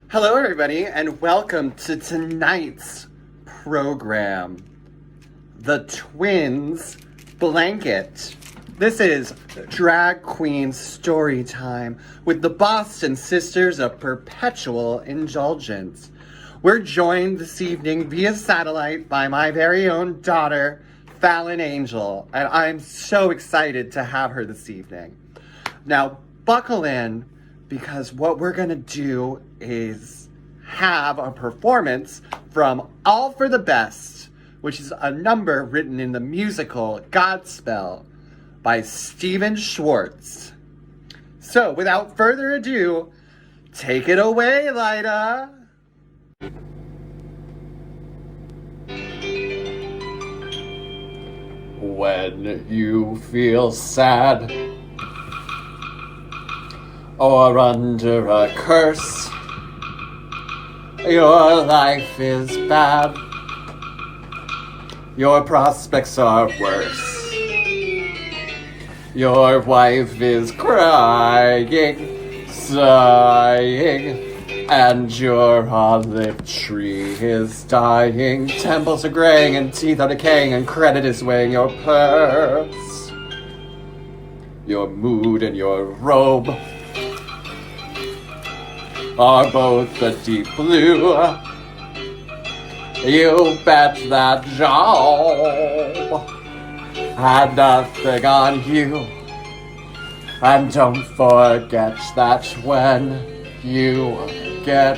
Hello, everybody, and welcome to tonight's program, The Twins Blanket. This is Drag Queen Story Time with the Boston Sisters of Perpetual Indulgence. We're joined this evening via satellite by my very own daughter, Fallon Angel, and I'm so excited to have her this evening. Now, buckle in, because what we're gonna do is have a performance from All for the Best, which is a number written in the musical Godspell by Stephen Schwartz. So, without further ado, take it away, Lida. When you feel sad or under a curse, your life is bad, your prospects are worse, your wife is crying, sighing, and your olive tree is dying, temples are graying and teeth are decaying and credit is weighing your purse. Your mood and your robe are both a deep blue. You bet that job had nothing on you. And don't forget that when you get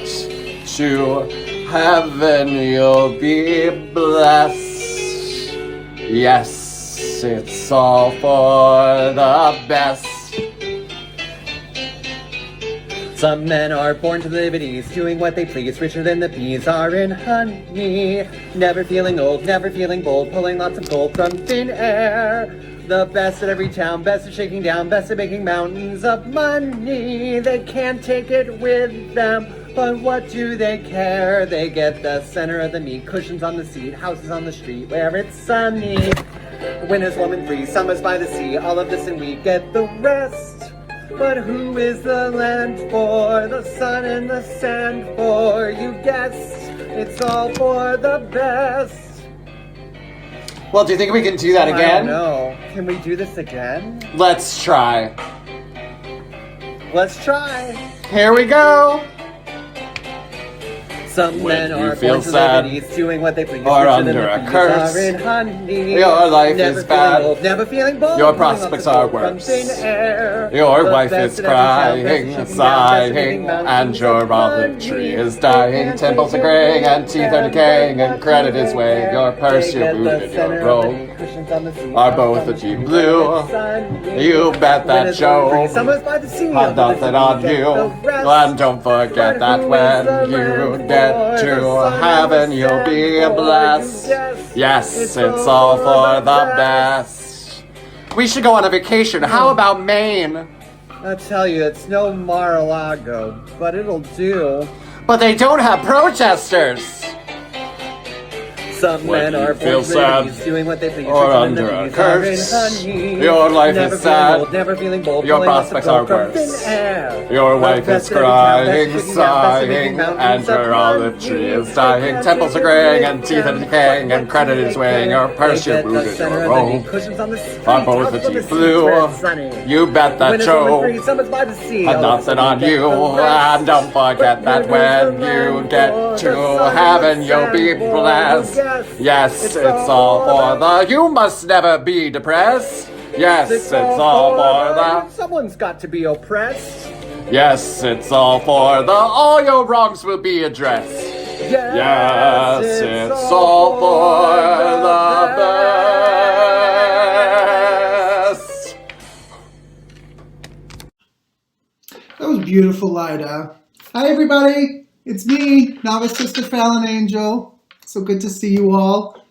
to heaven, you'll be blessed. Yes, it's all for the best. Some men are born to live at ease, doing what they please, richer than the bees are in honey. Never feeling old, never feeling bold, pulling lots of gold from thin air. The best at every town, best at shaking down, best at making mountains of money. They can't take it with them, but what do they care? They get the center of the meat, cushions on the seat, houses on the street where it's sunny. Winter's warm and free, summer's by the sea, all of this and we get the rest. But who is the land for, the sun and the sand for? You guessed, it's all for the best. Well, do you think we can do that again? I don't know. Can we do this again? Let's try. Let's try. Here we go. Some When men you are feel born to sad live at ease, doing what they please, or richer under than the a bees curse, are in honey. your life Never is feeling bad, old, never feeling bold, your pulling prospects lots of are gold from worse, thin air. your The wife best is at every town, best at crying, shaking down, best at sighing, making and mountains your of olive money. tree is They dying, can't temples are take it graying with and teeth are them, decaying but and what credit do is they weighing care? your purse, They your get boot, the and your center of the robe meat, cushions on the seat, are houses both on a the street deep where blue. it's sunny. You bet that Winter's warm and free, Job summer's by the sea, had nothing on get you. the rest. And don't forget But that who is when the you land get for, the to sun and heaven, the you'll be sand for? blessed. You Yes, guessed, it's all for the best. We should go on a vacation. How about Maine? I tell you, it's no Mar-a-Lago, but it'll do. But they don't have protesters. Some When men you are feel born to live at sad ease, doing what they please, or richer than the under a bees are in curse, honey. your life Never is feeling sad, old, never feeling bold, your pulling lots of prospects are gold from worse, thin air. your The wife is best at every town, best at crying, shaking down, best at making sighing, and mountains your of olive money. tree is They dying, can't temples take are it graying with and teeth are them, decaying but and what credit do is they weighing care? your purse, They your get boot, the and center your of the meat, robe cushions on the street, are both houses a on the deep street where blue. it's sunny. You bet that Winter's warm and free, Job summer's by the sea, had all of nothing this on we get you. the rest. And don't forget But that who is the when you land get for, to the sun and heaven, the you'll be sand for? blessed. You guessed, Yes, it's all for the. You must never be depressed. Yes, it's all for the. Someone's got to be oppressed. Yes, it's all for the. All your wrongs will be addressed. Yes, it's all for the best. That was beautiful, Lida. Hi, everybody. It's me, Novice Sister Fallon Angel. So good to see you all.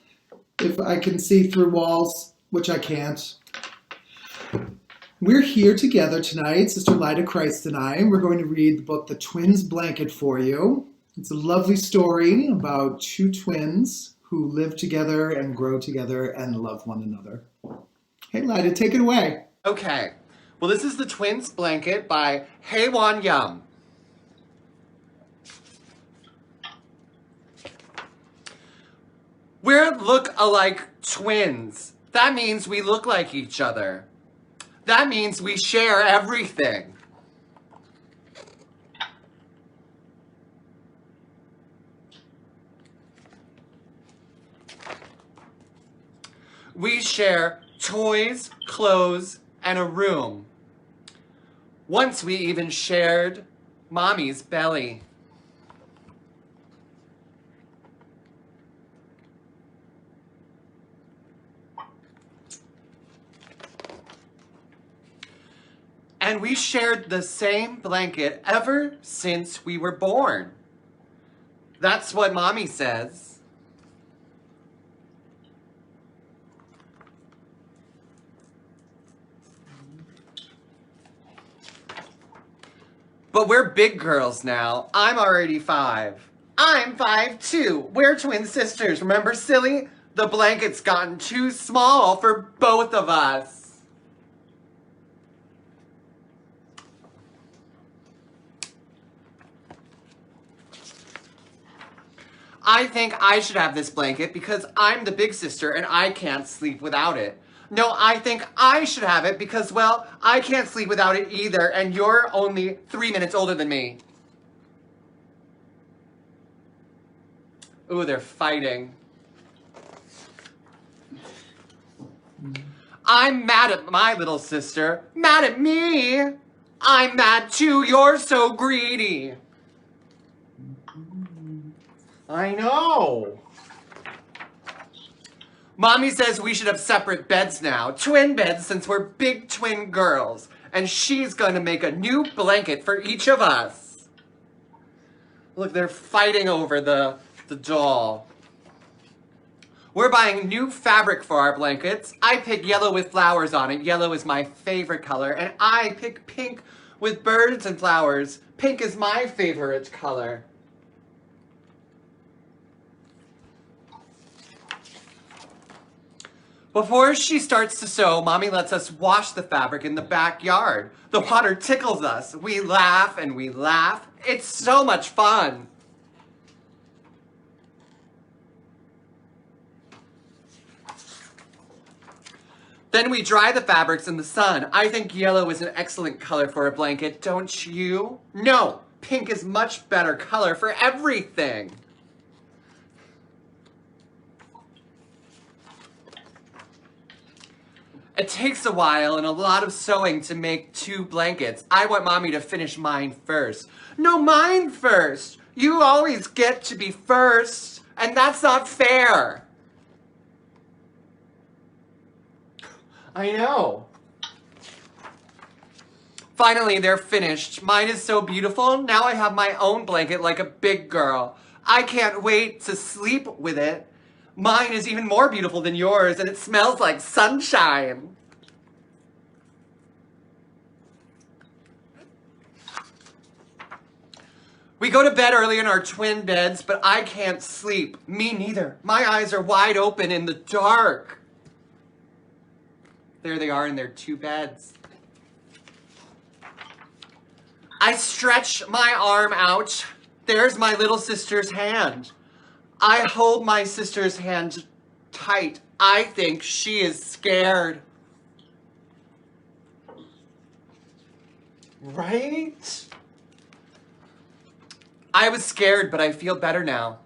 If I can see through walls, which I can't. We're here together tonight, Sister Lida Christ and I. We're going to read the book, The Twins Blanket, for you. It's a lovely story about two twins who live together and grow together and love one another. Hey, Lida, take it away. Okay. Well, this is The Twins Blanket by Heywon Yum. We're look-alike twins. That means we look like each other. That means we share everything. We share toys, clothes, and a room. Once we even shared Mommy's belly. And we shared the same blanket ever since we were born. That's what Mommy says. But we're big girls now. I'm already 5. I'm 5 too. We're twin sisters. Remember, silly? The blanket's gotten too small for both of us. I think I should have this blanket because I'm the big sister and I can't sleep without it. No, I think I should have it because, well, I can't sleep without it either, and you're only 3 minutes older than me. Ooh, they're fighting. I'm mad at my little sister. Mad at me. I'm mad too. You're so greedy. I know. Mommy says we should have separate beds now. Twin beds since we're big twin girls. And she's gonna make a new blanket for each of us. Look, they're fighting over the doll. We're buying new fabric for our blankets. I pick yellow with flowers on it. Yellow is my favorite color. And I pick pink with birds and flowers. Pink is my favorite color. Before she starts to sew, Mommy lets us wash the fabric in the backyard. The water tickles us. We laugh and we laugh. It's so much fun. Then we dry the fabrics in the sun. I think yellow is an excellent color for a blanket, don't you? No, pink is much better color for everything. It takes a while and a lot of sewing to make 2 blankets. I want Mommy to finish mine first. No, mine first. You always get to be first, and that's not fair. I know. Finally, they're finished. Mine is so beautiful. Now I have my own blanket like a big girl. I can't wait to sleep with it. Mine is even more beautiful than yours, and it smells like sunshine. We go to bed early in our twin beds, but I can't sleep. Me neither. My eyes are wide open in the dark. There they are in their 2 beds. I stretch my arm out. There's my little sister's hand. I hold my sister's hand tight. I think she is scared. Right? I was scared, but I feel better now.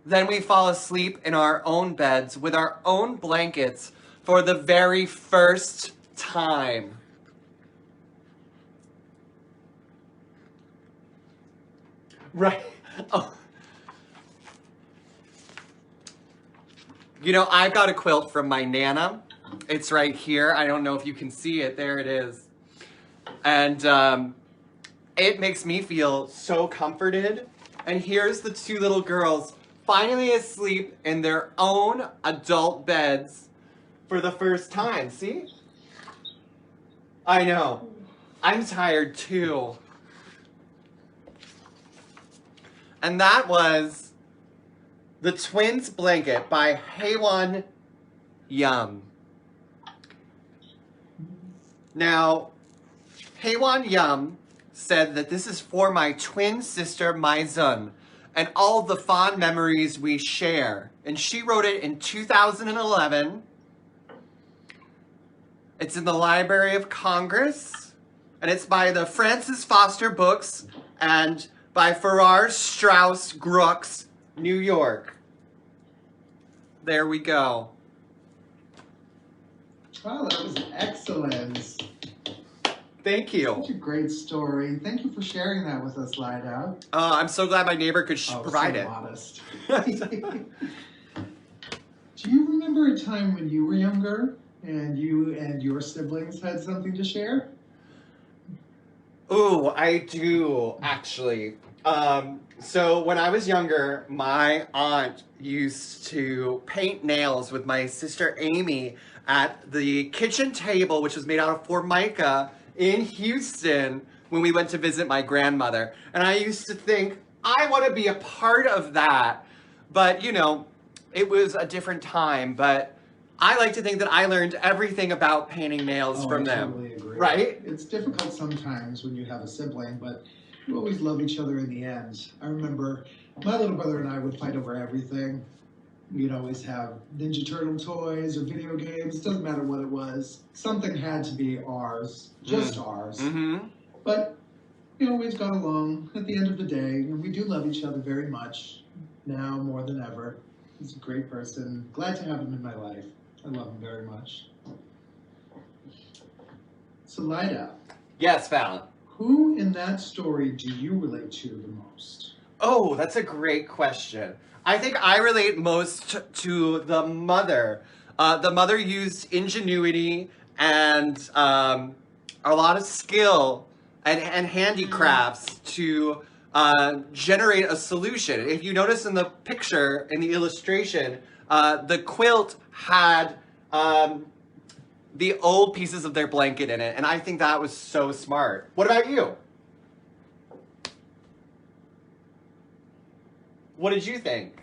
Then we fall asleep in our own beds with our own blankets for the very first time. Right? Oh. You know, I've got a quilt from my Nana. It's right here. I don't know if you can see it. There it is. And it makes me feel so comforted. And here's the 2 little girls finally asleep in their own adult beds for the first time. See? I know. I'm tired too. And that was The Twins Blanket by Heywon Yum. Now, Heywon Yum said that this is for my twin sister, Maizun. and all the fond memories we share. And she wrote it in 2011. It's in the Library of Congress, and it's by the Francis Foster Books and by Farrar Straus Brooks, New York. There we go. Wow, that was excellent. Thank you. Such a great story. Thank you for sharing that with us, Lida. I'm so glad my neighbor could provide it. Modest. Do you remember a time when you were younger and you and your siblings had something to share? Ooh, I do, actually. So when I was younger, my aunt used to paint nails with my sister Amy at the kitchen table, which was made out of Formica in Houston when we went to visit my grandmother. And I used to think, I want to be a part of that. But, you know, it was a different time. But I like to think that I learned everything about painting nails from them. I totally agree. Right? It's difficult sometimes when you have a sibling, but you always love each other in the end. I remember my little brother and I would fight over everything. We'd always have Ninja Turtle toys or video games. It doesn't matter what it was. Something had to be ours, just ours. Mm-hmm. But we always got along at the end of the day, and we do love each other very much, now more than ever. He's a great person. Glad to have him in my life. I love him very much. So, Lida. Yes, Fallon. Who in that story do you relate to the most? Oh, that's a great question. I think I relate most to the mother. The mother used ingenuity and a lot of skill and handicrafts to generate a solution. If you notice in the picture, in the illustration, the quilt had the old pieces of their blanket in it, and I think that was so smart. What about you? What did you think?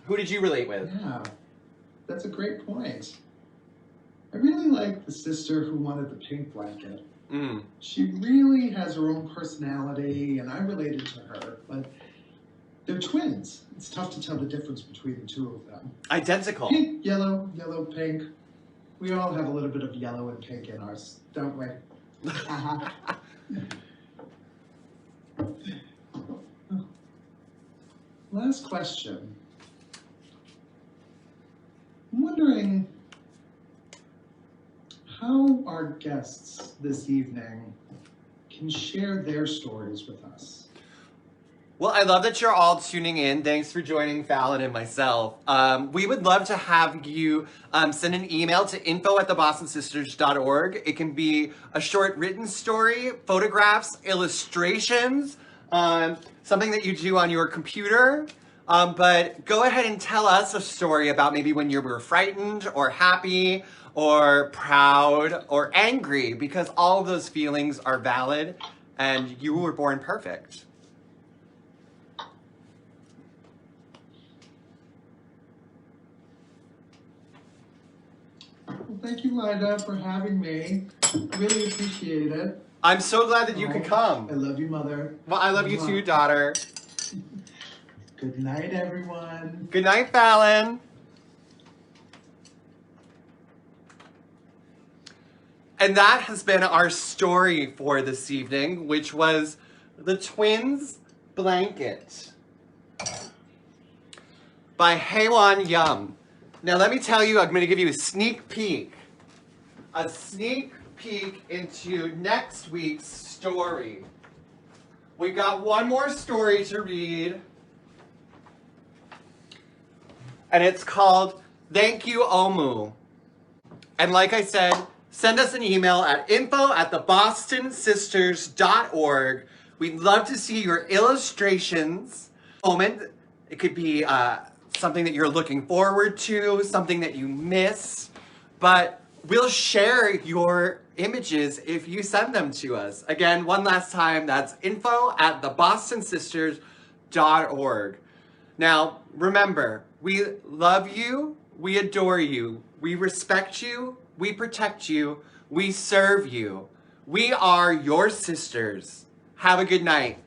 Who did you relate with? Yeah, that's a great point. I really like the sister who wanted the pink blanket. Mm. She really has her own personality, and I related to her, but they're twins. It's tough to tell the difference between the two of them. Identical. Pink, yellow, yellow, pink. We all have a little bit of yellow and pink in ours, don't we? Uh-huh. Last question. I'm wondering how our guests this evening can share their stories with us. Well, I love that you're all tuning in. Thanks for joining Fallon and myself. We would love to have you send an email to info@thebostonsisters.org. It can be a short written story, photographs, illustrations, something that you do on your computer. But go ahead and tell us a story about maybe when you were frightened or happy or proud or angry, because all of those feelings are valid and you were born perfect. Well, thank you, Lida, for having me. I really appreciate it. I'm so glad that you could I come. love you, Mother. Well, I love you too, daughter. Good night, everyone. Good night, Fallon. And that has been our story for this evening, which was The Twins' Blanket by Heywon Yum. Now let me tell you, I'm going to give you a sneak peek into next week's story. We got one more story to read, and it's called Thank You, Omu. And like I said, send us an email at info@thebostonsisters.org. We'd love to see your illustrations. It could be something that you're looking forward to, something that you miss, but we'll share your images if you send them to us. Again, one last time, that's info@thebostonsisters.org. Now, remember, we love you, we adore you, we respect you, we protect you, we serve you. We are your sisters. Have a good night.